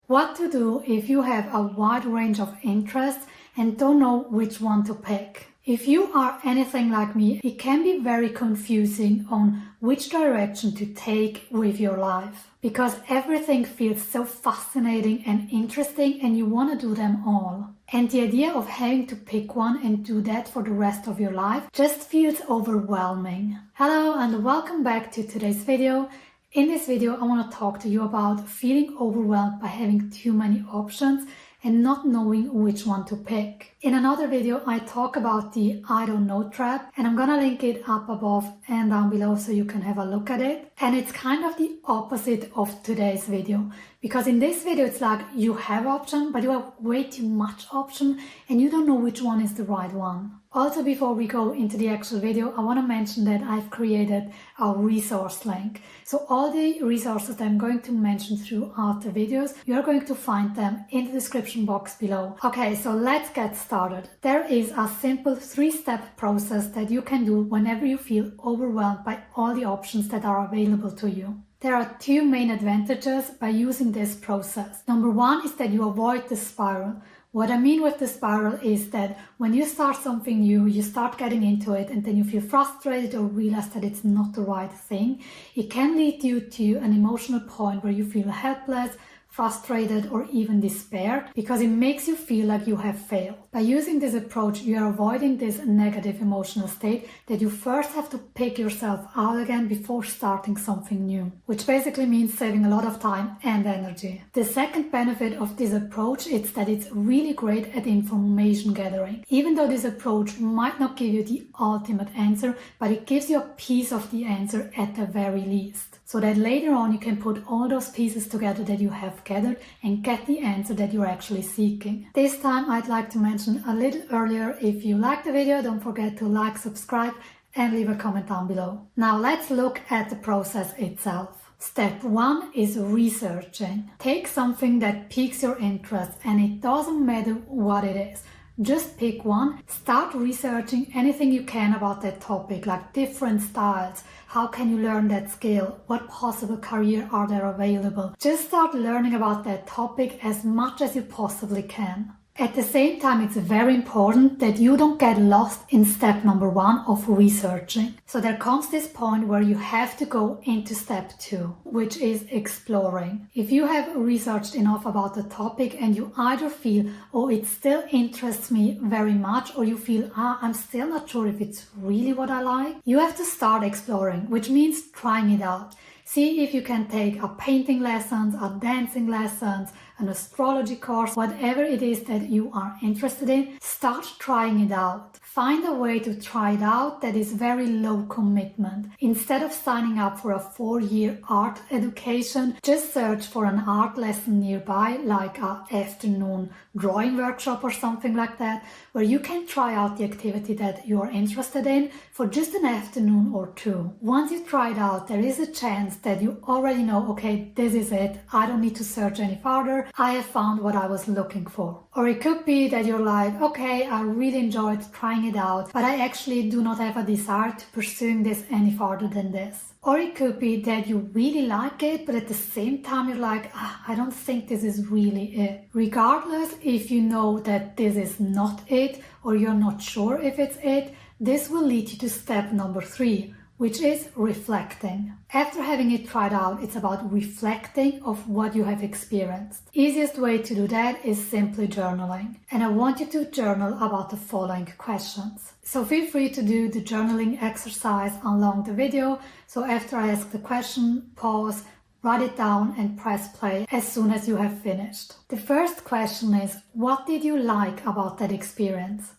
What to do if you have a wide range of interests and don't know which one to pick. If you are anything like me, it can be very confusing on which direction to take with your life, because everything feels so fascinating and interesting and you want to do them all. And the idea of having to pick one and do that for the rest of your life just feels overwhelming. Hello and welcome back to today's video. In this video, I want to talk to you about feeling overwhelmed by having too many options and not knowing which one to pick. In another video, I talk about the I don't know trap, and I'm gonna link it up above and down below so you can have a look at it. And it's kind of the opposite of today's video, because in this video it's like you have option, but you have way too much option and you don't know which one is the right one. Also, before we go into the actual video, I want to mention that I've created a resource link. So all the resources that I'm going to mention throughout the videos, you're going to find them in the description box below. Okay, so let's get started. There is a simple 3-step process that you can do whenever you feel overwhelmed by all the options that are available to you. There are 2 main advantages by using this process. Number 1 is that you avoid the spiral. What I mean with the spiral is that when you start something new, you start getting into it and then you feel frustrated or realize that it's not the right thing. It can lead you to an emotional point where you feel helpless, frustrated, or even despaired, because it makes you feel like you have failed. By using this approach, you are avoiding this negative emotional state that you first have to pick yourself out again before starting something new, which basically means saving a lot of time and energy. The second benefit of this approach is that it's really great at information gathering. Even though this approach might not give you the ultimate answer, but it gives you a piece of the answer at the very least, so that later on you can put all those pieces together that you have gathered and get the answer that you're actually seeking. This time I'd like to mention a little earlier, if you liked the video, don't forget to like, subscribe and leave a comment down below. Now let's look at the process itself. Step 1 is researching. Take something that piques your interest, and it doesn't matter what it is. Just pick one, start researching anything you can about that topic, like different styles, how can you learn that skill, what possible career are there available. Just start learning about that topic as much as you possibly can. At the same time, it's very important that you don't get lost in step number 1 of researching. So there comes this point where you have to go into step 2, which is exploring. If you have researched enough about the topic and you either feel, oh, it still interests me very much, or you feel, I'm still not sure if it's really what I like, you have to start exploring, which means trying it out. See if you can take a painting lessons, a dancing lessons, an astrology course, whatever it is that you are interested in, start trying it out. Find a way to try it out that is very low commitment. Instead of signing up for a 4-year art education, just search for an art lesson nearby, like an afternoon drawing workshop or something like that, where you can try out the activity that you are interested in for just an afternoon or 2. Once you try it out, there is a chance that you already know, okay, this is it, I don't need to search any further, I have found what I was looking for. Or it could be that you're like, okay, I really enjoyed trying it out, but I actually do not have a desire to pursuing this any further than this. Or it could be that you really like it, but at the same time you're like, I don't think this is really it. Regardless if you know that this is not it, or you're not sure if it's it, this will lead you to step number 3, which is reflecting. After having it tried out, it's about reflecting of what you have experienced. Easiest way to do that is simply journaling. And I want you to journal about the following questions. So feel free to do the journaling exercise along the video. So after I ask the question, pause, write it down and press play as soon as you have finished. The first question is, what did you like about that experience?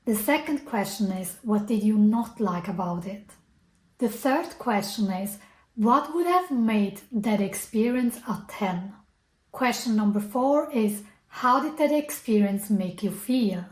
The second question is, what did you not like about it? The third question is, what would have made that experience a 10? Question number 4 is, how did that experience make you feel?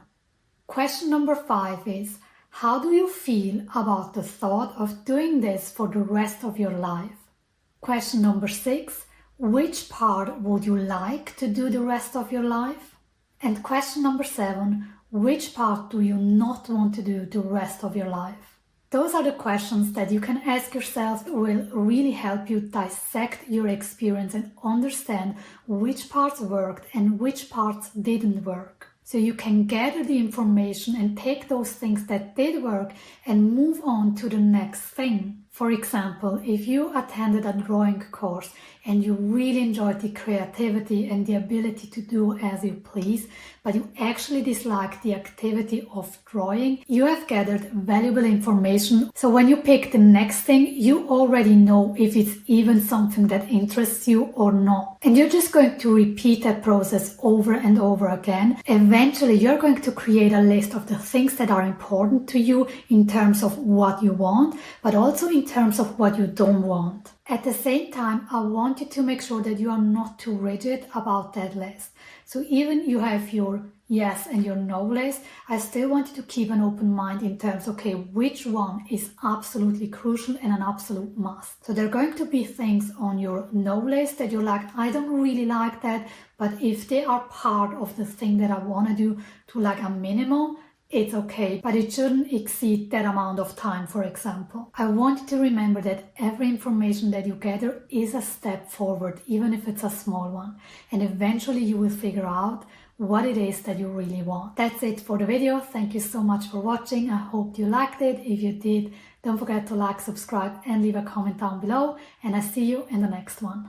Question number 5 is, how do you feel about the thought of doing this for the rest of your life? Question number 6, which part would you like to do the rest of your life? And question number 7, which part do you not want to do the rest of your life? Those are the questions that you can ask yourself will really help you dissect your experience and understand which parts worked and which parts didn't work. So you can gather the information and take those things that did work and move on to the next thing. For example, if you attended a drawing course and you really enjoyed the creativity and the ability to do as you please, but you actually dislike the activity of drawing, you have gathered valuable information. So when you pick the next thing, you already know if it's even something that interests you or not. And you're just going to repeat that process over and over again. Eventually, you're going to create a list of the things that are important to you in terms of what you want, but also in terms of what you don't want. At the same time, I want you to make sure that you are not too rigid about that list. So even you have your yes and your no list, I still want you to keep an open mind in terms, okay, which one is absolutely crucial and an absolute must. So there are going to be things on your no list that you're like, I don't really like that, but if they are part of the thing that I want to do to like a minimum, it's okay, but it shouldn't exceed that amount of time, for example. I want you to remember that every information that you gather is a step forward, even if it's a small one. And eventually you will figure out what it is that you really want. That's it for the video. Thank you so much for watching. I hope you liked it. If you did, don't forget to like, subscribe, and leave a comment down below. And I see you in the next one.